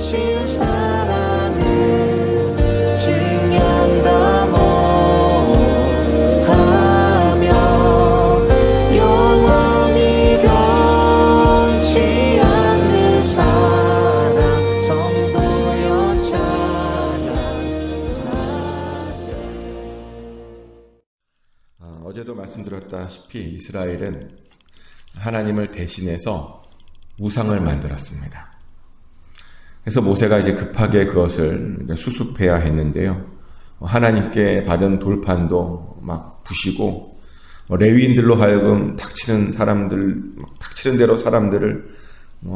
주신 사랑은 증량다 못하며 영원히 변치 않는 사랑 성도여 찬양하세. 어제도 말씀드렸다시피 이스라엘은 하나님을 대신해서 우상을 만들었습니다. 그래서 모세가 이제 급하게 그것을 수습해야 했는데요. 하나님께 받은 돌판도 막 부시고, 레위인들로 하여금 닥치는 대로 사람들을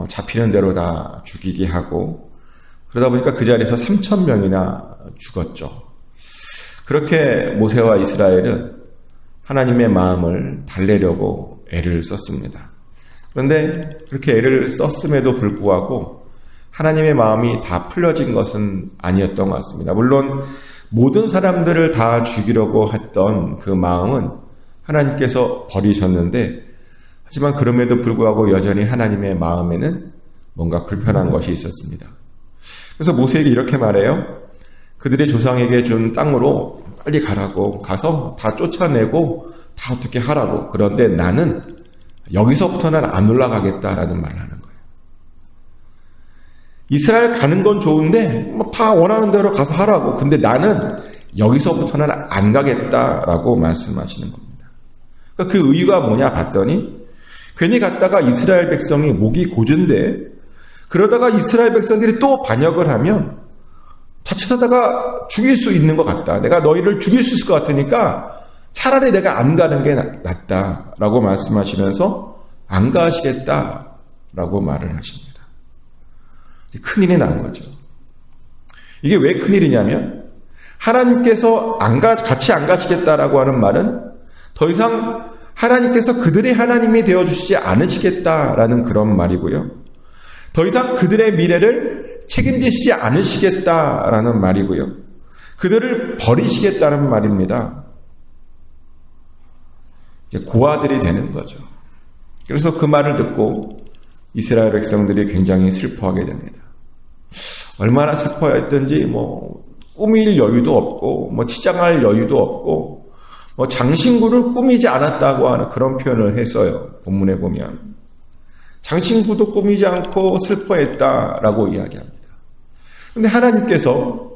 잡히는 대로 다 죽이게 하고, 그러다 보니까 그 자리에서 3,000명이나 죽었죠. 그렇게 모세와 이스라엘은 하나님의 마음을 달래려고 애를 썼습니다. 그런데 그렇게 애를 썼음에도 불구하고 하나님의 마음이 다 풀려진 것은 아니었던 것 같습니다. 물론 모든 사람들을 다 죽이려고 했던 그 마음은 하나님께서 버리셨는데, 하지만 그럼에도 불구하고 여전히 하나님의 마음에는 뭔가 불편한 것이 있었습니다. 그래서 모세에게 이렇게 말해요. 그들의 조상에게 준 땅으로 빨리 가라고, 가서 다 쫓아내고 다 어떻게 하라고. 그런데 나는 여기서부터는 안 올라가겠다라는 말을 하는 거예요. 이스라엘 가는 건 좋은데 다 원하는 대로 가서 하라고. 근데 나는 여기서부터는 안 가겠다라고 말씀하시는 겁니다. 그러니까 그 이유가 뭐냐 봤더니, 괜히 갔다가 이스라엘 백성이 목이 고준데, 그러다가 이스라엘 백성들이 또 반역을 하면 자칫하다가 죽일 수 있는 것 같다. 내가 너희를 죽일 수 있을 것 같으니까 차라리 내가 안 가는 게 낫다라고 말씀하시면서 안 가시겠다라고 말을 하십니다. 큰일이 난 거죠. 이게 왜 큰일이냐면, 하나님께서 같이 안 가시겠다라고 하는 말은 더 이상 하나님께서 그들의 하나님이 되어주시지 않으시겠다라는 그런 말이고요. 더 이상 그들의 미래를 책임지시지 않으시겠다라는 말이고요. 그들을 버리시겠다는 말입니다. 이제 고아들이 되는 거죠. 그래서 그 말을 듣고 이스라엘 백성들이 굉장히 슬퍼하게 됩니다. 얼마나 슬퍼했던지 꾸밀 여유도 없고 치장할 여유도 없고 장신구를 꾸미지 않았다고 하는 그런 표현을 했어요. 본문에 보면 장신구도 꾸미지 않고 슬퍼했다라고 이야기합니다. 그런데 하나님께서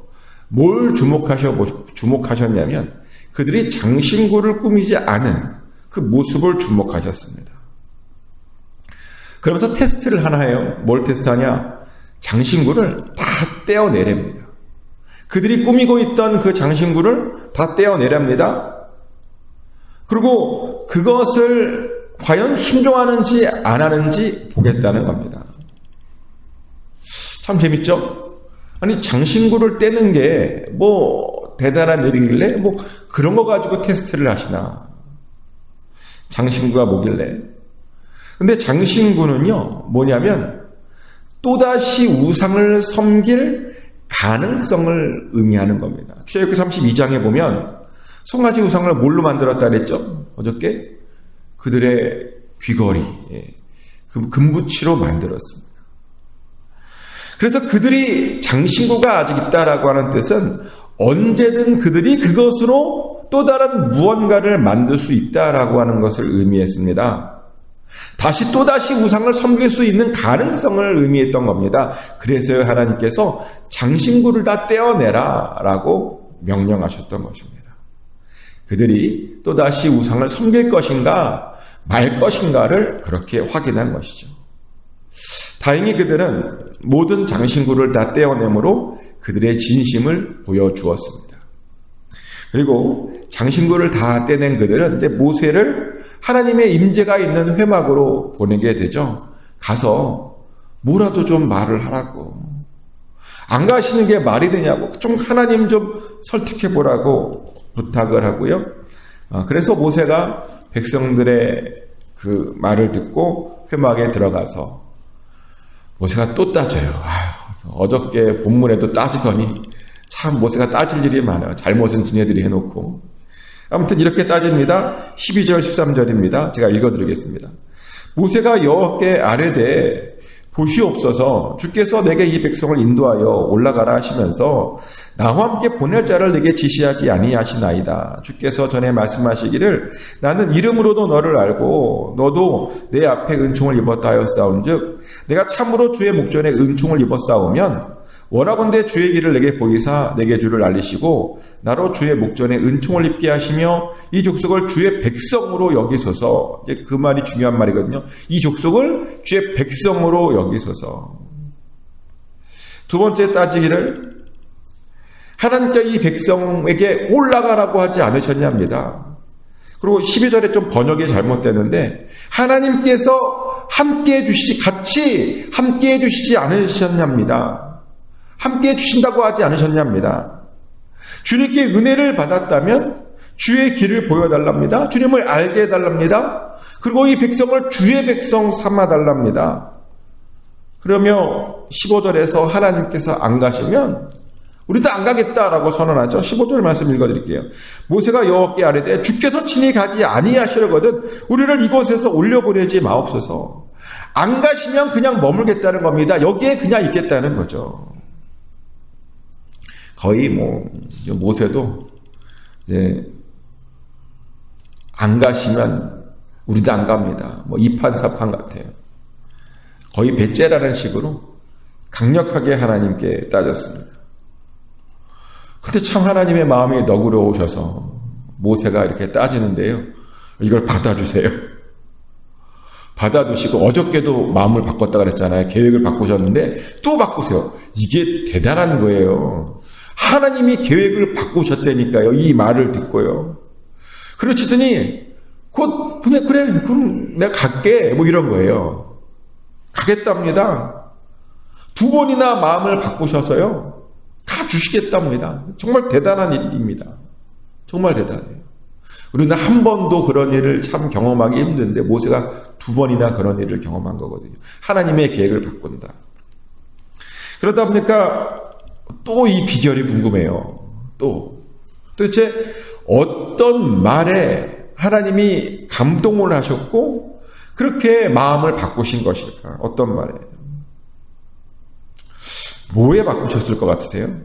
뭘 주목하셨냐면, 그들이 장신구를 꾸미지 않은 그 모습을 주목하셨습니다. 그러면서 테스트를 하나 해요. 뭘 테스트하냐? 장신구를 다 떼어내랍니다. 그들이 꾸미고 있던 그 장신구를 다 떼어내랍니다. 그리고 그것을 과연 순종하는지 안 하는지 보겠다는 겁니다. 참 재밌죠? 아니, 장신구를 떼는 게 대단한 일이길래 그런 거 가지고 테스트를 하시나. 장신구가 뭐길래? 근데 장신구는요, 뭐냐면 또다시 우상을 섬길 가능성을 의미하는 겁니다. 출애굽기 32장에 보면 송아지 우상을 뭘로 만들었다 그랬죠? 어저께? 그들의 귀걸이, 그 금붙이로 만들었습니다. 그래서 그들이 장신구가 아직 있다라고 하는 뜻은 언제든 그들이 그것으로 또 다른 무언가를 만들 수 있다라고 하는 것을 의미했습니다. 또다시 우상을 섬길 수 있는 가능성을 의미했던 겁니다. 그래서 하나님께서 장신구를 다 떼어내라 라고 명령하셨던 것입니다. 그들이 또다시 우상을 섬길 것인가 말 것인가를 그렇게 확인한 것이죠. 다행히 그들은 모든 장신구를 다 떼어내므로 그들의 진심을 보여주었습니다. 그리고 장신구를 다 떼낸 그들은 이제 모세를 하나님의 임재가 있는 회막으로 보내게 되죠. 가서 뭐라도 좀 말을 하라고. 안 가시는 게 말이 되냐고. 좀 하나님 좀 설득해 보라고 부탁을 하고요. 그래서 모세가 백성들의 그 말을 듣고 회막에 들어가서 모세가 또 따져요. 어저께 본문에도 따지더니 참 모세가 따질 일이 많아요. 잘못은 지네들이 해놓고. 아무튼 이렇게 따집니다. 12절 13절입니다. 제가 읽어드리겠습니다. 모세가 여호와께 아뢰되 보시옵소서 주께서 내게 이 백성을 인도하여 올라가라 하시면서 나와 함께 보낼 자를 내게 지시하지 아니하시나이다. 주께서 전에 말씀하시기를 나는 이름으로도 너를 알고 너도 내 앞에 은총을 입었다 하였사온즉 내가 참으로 주의 목전에 은총을 입었사오면 원하건대 주의 길을 내게 보이사 내게 주를 알리시고 나로 주의 목전에 은총을 입게 하시며 이 족속을 주의 백성으로 여기소서. 이제 그 말이 중요한 말이거든요. 이 족속을 주의 백성으로 여기소서. 두 번째 따지기를 하나님께 이 백성에게 올라가라고 하지 않으셨냐입니다. 그리고 12절에 좀 번역이 잘못되는데 하나님께서 같이 함께 해주시지 않으셨냐입니다. 함께 해주신다고 하지 않으셨냐입니다. 주님께 은혜를 받았다면 주의 길을 보여달랍니다. 주님을 알게 해달랍니다. 그리고 이 백성을 주의 백성 삼아달랍니다. 그러며 15절에서 하나님께서 안 가시면 우리도 안 가겠다라고 선언하죠. 15절 말씀 읽어드릴게요. 모세가 여호와께 아뢰되 주께서 친히 가지 아니하시려거든 우리를 이곳에서 올려보내지 마옵소서. 안 가시면 그냥 머물겠다는 겁니다. 여기에 그냥 있겠다는 거죠. 거의 모세도 이제 안 가시면 우리도 안 갑니다. 이판사판 같아요. 거의 배째라는 식으로 강력하게 하나님께 따졌습니다. 근데 참 하나님의 마음이 너그러우셔서 모세가 이렇게 따지는데요. 이걸 받아주세요. 받아두시고 어저께도 마음을 바꿨다 그랬잖아요. 계획을 바꾸셨는데 또 바꾸세요. 이게 대단한 거예요. 하나님이 계획을 바꾸셨다니까요. 이 말을 듣고요. 그러시더니 곧 그래 그럼 내가 갈게 이런 거예요. 가겠답니다. 두 번이나 마음을 바꾸셔서요. 가주시겠답니다. 정말 대단한 일입니다. 정말 대단해요. 우리는 한 번도 그런 일을 참 경험하기 힘든데 모세가 두 번이나 그런 일을 경험한 거거든요. 하나님의 계획을 바꾼다. 그러다 보니까 또 이 비결이 궁금해요. 도대체 어떤 말에 하나님이 감동을 하셨고 그렇게 마음을 바꾸신 것일까? 어떤 말에? 뭐에 바꾸셨을 것 같으세요?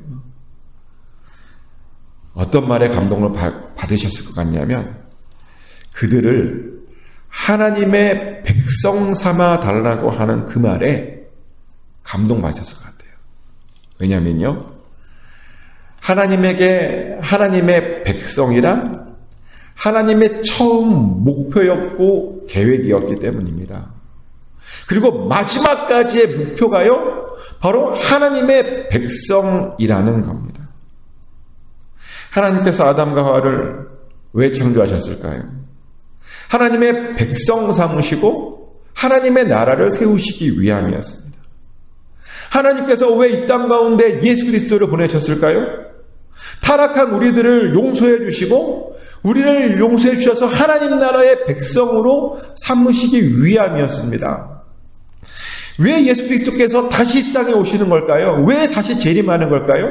어떤 말에 감동을 받으셨을 것 같냐면 그들을 하나님의 백성 삼아 달라고 하는 그 말에 감동받으셨을 것 같아요. 왜냐면요. 하나님에게 하나님의 백성이란 하나님의 처음 목표였고 계획이었기 때문입니다. 그리고 마지막까지의 목표가요. 바로 하나님의 백성이라는 겁니다. 하나님께서 아담과 하와를 왜 창조하셨을까요? 하나님의 백성 삼으시고 하나님의 나라를 세우시기 위함이었습니다. 하나님께서 왜 이 땅 가운데 예수 그리스도를 보내셨을까요? 타락한 우리들을 용서해 주시고 우리를 용서해 주셔서 하나님 나라의 백성으로 삼으시기 위함이었습니다. 왜 예수 그리스도께서 다시 이 땅에 오시는 걸까요? 왜 다시 재림하는 걸까요?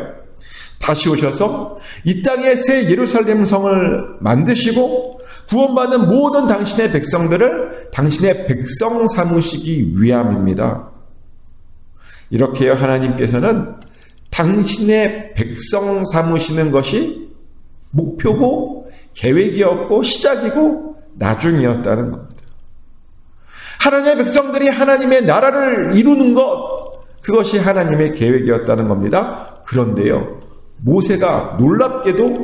다시 오셔서 이 땅에 새 예루살렘 성을 만드시고 구원받는 모든 당신의 백성들을 당신의 백성 삼으시기 위함입니다. 이렇게 하나님께서는 당신의 백성 삼으시는 것이 목표고 계획이었고 시작이고 나중이었다는 겁니다. 하나님의 백성들이 하나님의 나라를 이루는 것, 그것이 하나님의 계획이었다는 겁니다. 그런데요, 모세가 놀랍게도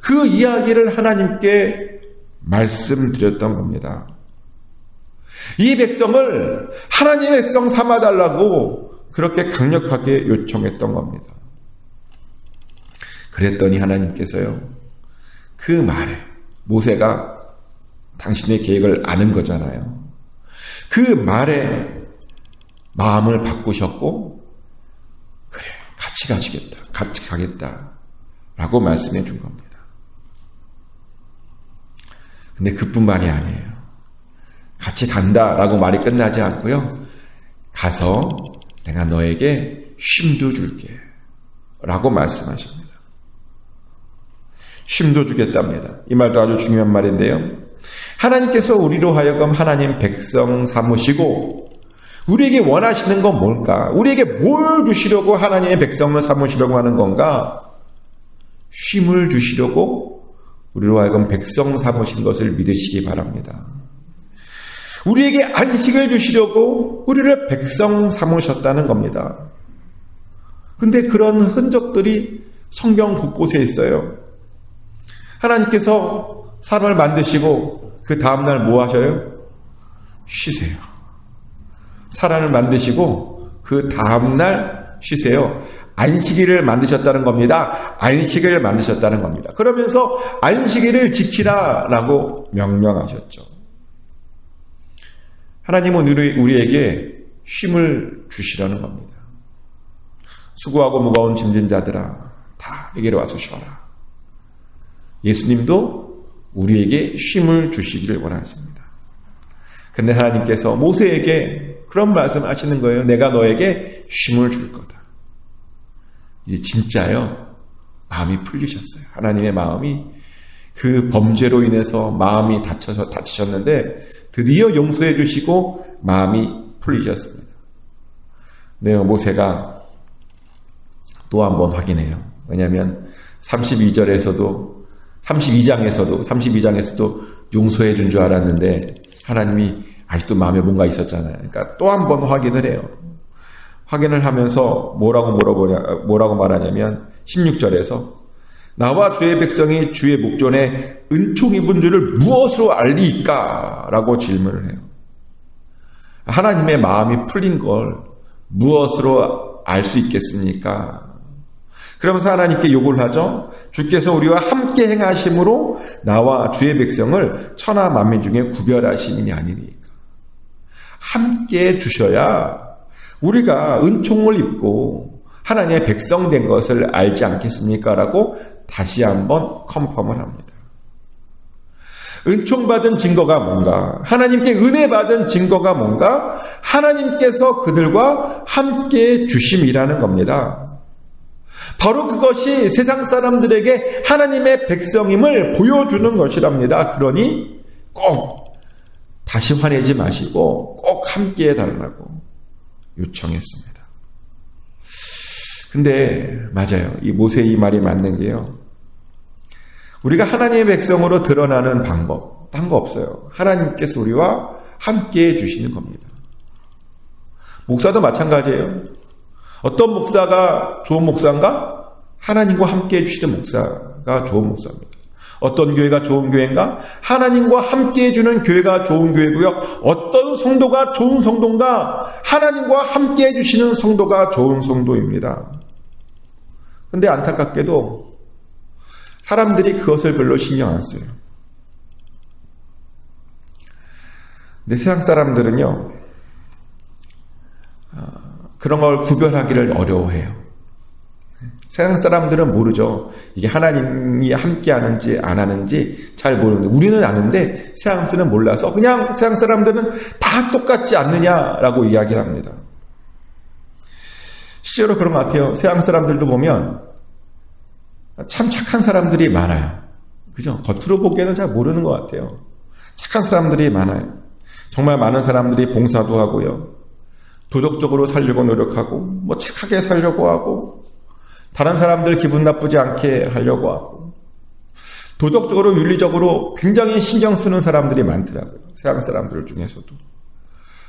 그 이야기를 하나님께 말씀드렸던 겁니다. 이 백성을 하나님의 백성 삼아달라고 그렇게 강력하게 요청했던 겁니다. 그랬더니 하나님께서요, 그 말에 모세가 당신의 계획을 아는 거잖아요. 그 말에 마음을 바꾸셨고, 그래, 같이 가시겠다, 같이 가겠다 라고 말씀해 준 겁니다. 근데 그뿐만이 아니에요. 같이 간다라고 말이 끝나지 않고요, 가서 내가 너에게 쉼도 줄게 라고 말씀하십니다. 쉼도 주겠답니다. 이 말도 아주 중요한 말인데요, 하나님께서 우리로 하여금 하나님 백성 삼으시고 우리에게 원하시는 건 뭘까? 우리에게 뭘 주시려고 하나님의 백성을 삼으시려고 하는 건가? 쉼을 주시려고 우리로 하여금 백성 삼으신 것을 믿으시기 바랍니다. 우리에게 안식을 주시려고 우리를 백성 삼으셨다는 겁니다. 근데 그런 흔적들이 성경 곳곳에 있어요. 하나님께서 사람을 만드시고 그 다음날 뭐 하셔요? 쉬세요. 사람을 만드시고 그 다음날 쉬세요. 안식일을 만드셨다는 겁니다. 안식일을 만드셨다는 겁니다. 그러면서 안식일을 지키라라고 명령하셨죠. 하나님은 우리에게 쉼을 주시라는 겁니다. 수고하고 무거운 짐진 자들아 다 내게로 와서 쉬어라. 예수님도 우리에게 쉼을 주시기를 원하십니다. 근데 하나님께서 모세에게 그런 말씀을 하시는 거예요. 내가 너에게 쉼을 줄 거다. 이제 진짜요. 마음이 풀리셨어요. 하나님의 마음이 그 범죄로 인해서 마음이 다치셨는데 드디어 용서해 주시고 마음이 풀리셨습니다. 네, 모세가 또 한 번 확인해요. 왜냐하면 32장에서도 용서해 준 줄 알았는데 하나님이 아직도 마음에 뭔가 있었잖아요. 그러니까 또 한 번 확인을 해요. 확인을 하면서 뭐라고 말하냐면 16절에서 나와 주의 백성이 주의 목전에 은총 입은 줄을 무엇으로 알리까? 라고 질문을 해요. 하나님의 마음이 풀린 걸 무엇으로 알 수 있겠습니까? 그러면서 하나님께 요구를 하죠. 주께서 우리와 함께 행하심으로 나와 주의 백성을 천하 만민 중에 구별하심이 아니니까. 함께 주셔야 우리가 은총을 입고 하나님의 백성 된 것을 알지 않겠습니까? 라고 다시 한번 컨펌을 합니다. 은총받은 증거가 뭔가? 하나님께 은혜 받은 증거가 뭔가? 하나님께서 그들과 함께 주심이라는 겁니다. 바로 그것이 세상 사람들에게 하나님의 백성임을 보여주는 것이랍니다. 그러니 꼭 다시 화내지 마시고 꼭 함께 해달라고 요청했습니다. 근데 맞아요. 이 모세의 이 말이 맞는 게요. 우리가 하나님의 백성으로 드러나는 방법, 딴 거 없어요. 하나님께서 우리와 함께 해주시는 겁니다. 목사도 마찬가지예요. 어떤 목사가 좋은 목사인가? 하나님과 함께 해주시는 목사가 좋은 목사입니다. 어떤 교회가 좋은 교회인가? 하나님과 함께 해주는 교회가 좋은 교회고요. 어떤 성도가 좋은 성도인가? 하나님과 함께 해주시는 성도가 좋은 성도입니다. 근데 안타깝게도 사람들이 그것을 별로 신경 안 써요. 근데 세상 사람들은요, 그런 걸 구별하기를 어려워해요. 세상 사람들은 모르죠. 이게 하나님이 함께 하는지 안 하는지 잘 모르는데, 우리는 아는데 세상 사람들은 몰라서 그냥 세상 사람들은 다 똑같지 않느냐라고 이야기를 합니다. 실제로 그런 것 같아요. 세상 사람들도 보면 참 착한 사람들이 많아요. 그죠? 겉으로 보기에는 잘 모르는 것 같아요. 착한 사람들이 많아요. 정말 많은 사람들이 봉사도 하고요. 도덕적으로 살려고 노력하고, 뭐 착하게 살려고 하고, 다른 사람들 기분 나쁘지 않게 하려고 하고, 도덕적으로 윤리적으로 굉장히 신경 쓰는 사람들이 많더라고요. 세상 사람들 중에서도.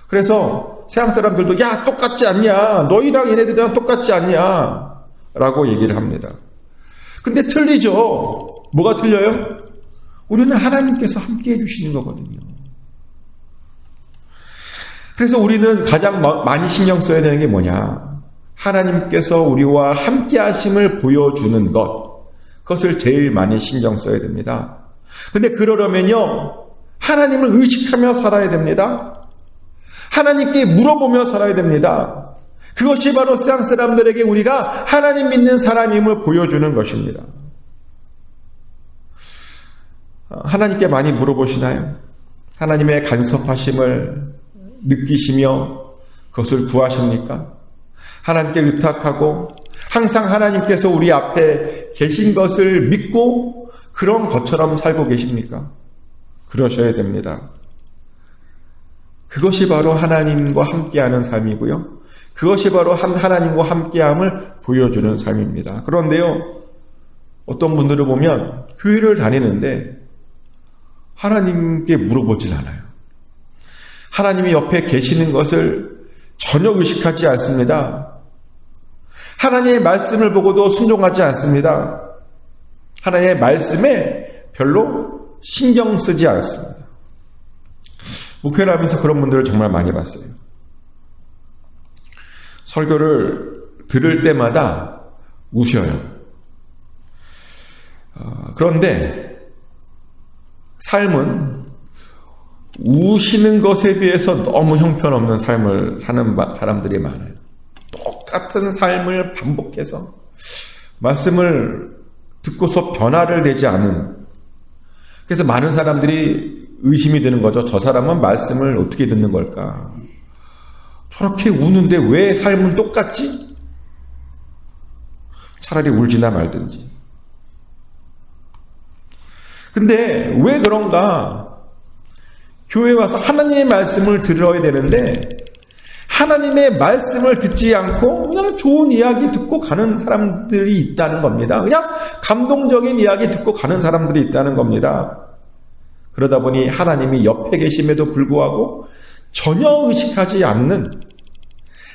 그래서 세상 사람들도 야 똑같지 않냐, 너희랑 얘네들이랑 똑같지 않냐 라고 얘기를 합니다. 근데 틀리죠. 뭐가 틀려요? 우리는 하나님께서 함께 해주시는 거거든요. 그래서 우리는 가장 많이 신경 써야 되는 게 뭐냐? 하나님께서 우리와 함께 하심을 보여주는 것, 그것을 제일 많이 신경 써야 됩니다. 근데 그러려면요, 하나님을 의식하며 살아야 됩니다. 하나님께 물어보며 살아야 됩니다. 그것이 바로 세상 사람들에게 우리가 하나님 믿는 사람임을 보여주는 것입니다. 하나님께 많이 물어보시나요? 하나님의 간섭하심을 느끼시며 그것을 구하십니까? 하나님께 의탁하고 항상 하나님께서 우리 앞에 계신 것을 믿고 그런 것처럼 살고 계십니까? 그러셔야 됩니다. 그것이 바로 하나님과 함께하는 삶이고요. 그것이 바로 하나님과 함께함을 보여주는 삶입니다. 그런데요, 어떤 분들을 보면 교회를 다니는데 하나님께 물어보질 않아요. 하나님이 옆에 계시는 것을 전혀 의식하지 않습니다. 하나님의 말씀을 보고도 순종하지 않습니다. 하나님의 말씀에 별로 신경 쓰지 않습니다. 목회를 하면서 그런 분들을 정말 많이 봤어요. 설교를 들을 때마다 우셔요. 그런데 삶은 우시는 것에 비해서 너무 형편없는 삶을 사는 사람들이 많아요. 똑같은 삶을 반복해서 말씀을 듣고서 변화를 내지 않은, 그래서 많은 사람들이 의심이 드는 거죠. 저 사람은 말씀을 어떻게 듣는 걸까? 저렇게 우는데 왜 삶은 똑같지? 차라리 울지나 말든지. 근데 왜 그런가? 교회 와서 하나님의 말씀을 들어야 되는데 하나님의 말씀을 듣지 않고 그냥 좋은 이야기 듣고 가는 사람들이 있다는 겁니다. 그냥 감동적인 이야기 듣고 가는 사람들이 있다는 겁니다. 그러다 보니 하나님이 옆에 계심에도 불구하고 전혀 의식하지 않는,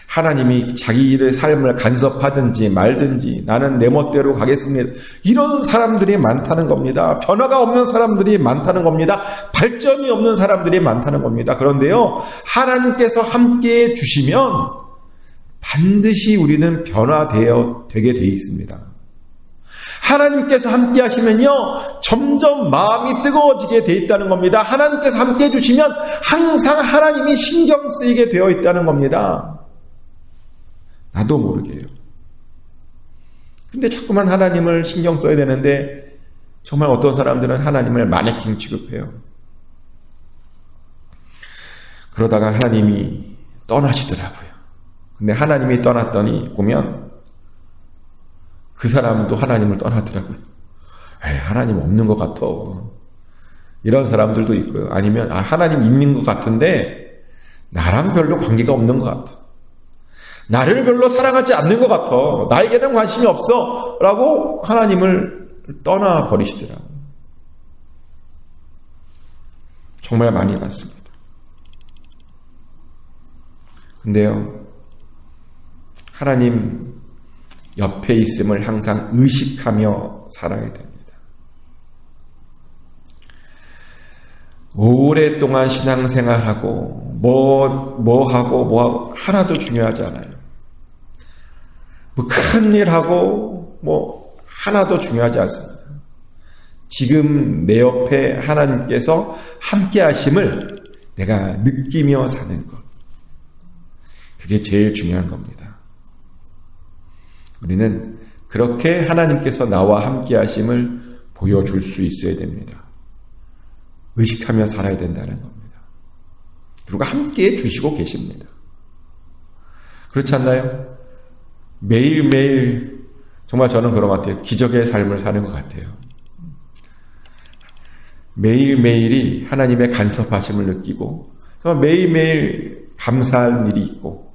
하나님이 자기의 삶을 간섭하든지 말든지 나는 내 멋대로 가겠습니다, 이런 사람들이 많다는 겁니다. 변화가 없는 사람들이 많다는 겁니다. 발전이 없는 사람들이 많다는 겁니다. 그런데요, 하나님께서 함께해 주시면 반드시 우리는 변화되게 돼 있습니다. 하나님께서 함께 하시면요, 점점 마음이 뜨거워지게 돼 있다는 겁니다. 하나님께서 함께 해주시면 항상 하나님이 신경 쓰이게 되어 있다는 겁니다. 나도 모르게요. 근데 자꾸만 하나님을 신경 써야 되는데 정말 어떤 사람들은 하나님을 마네킹 취급해요. 그러다가 하나님이 떠나시더라고요. 근데 하나님이 떠났더니 보면 그 사람도 하나님을 떠나더라고요. 에이, 하나님 없는 것 같아. 이런 사람들도 있고요. 아니면 하나님 있는 것 같은데 나랑 별로 관계가 없는 것 같아. 나를 별로 사랑하지 않는 것 같아. 나에게는 관심이 없어. 라고 하나님을 떠나버리시더라고요. 정말 많이 봤습니다. 근데요, 하나님 옆에 있음을 항상 의식하며 살아야 됩니다. 오랫동안 신앙생활하고 뭐 하고 하나도 중요하지 않아요. 뭐 큰 일하고 뭐 하나도 중요하지 않습니다. 지금 내 옆에 하나님께서 함께 하심을 내가 느끼며 사는 것, 그게 제일 중요한 겁니다. 우리는 그렇게 하나님께서 나와 함께 하심을 보여줄 수 있어야 됩니다. 의식하며 살아야 된다는 겁니다. 그리고 함께 해주시고 계십니다. 그렇지 않나요? 매일매일 정말 저는 그런 것 같아요. 기적의 삶을 사는 것 같아요. 매일매일이 하나님의 간섭하심을 느끼고 매일매일 감사할 일이 있고,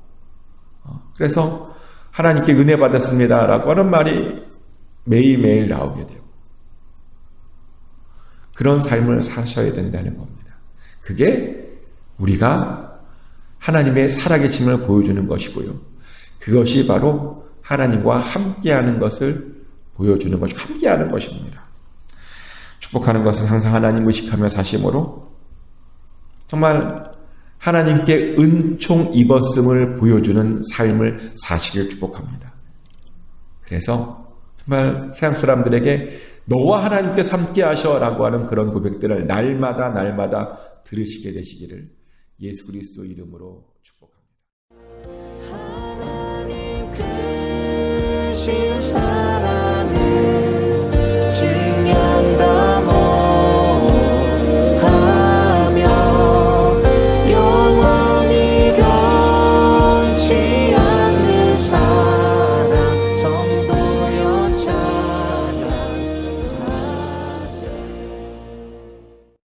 그래서 하나님께 은혜 받았습니다 라고 하는 말이 매일매일 나오게 되고, 그런 삶을 사셔야 된다는 겁니다. 그게 우리가 하나님의 살아계심을 보여주는 것이고요. 그것이 바로 하나님과 함께하는 것을 보여주는 것이고 함께하는 것입니다. 축복하는 것은 항상 하나님 의식하며 사심으로 정말 하나님께 은총 입었음을 보여주는 삶을 사시길 축복합니다. 그래서 정말 세상 사람들에게 너와 하나님께서 함께 하셔라고 하는 그런 고백들을 날마다 들으시게 되시기를 예수 그리스도 이름으로 축복합니다. 하나님 크신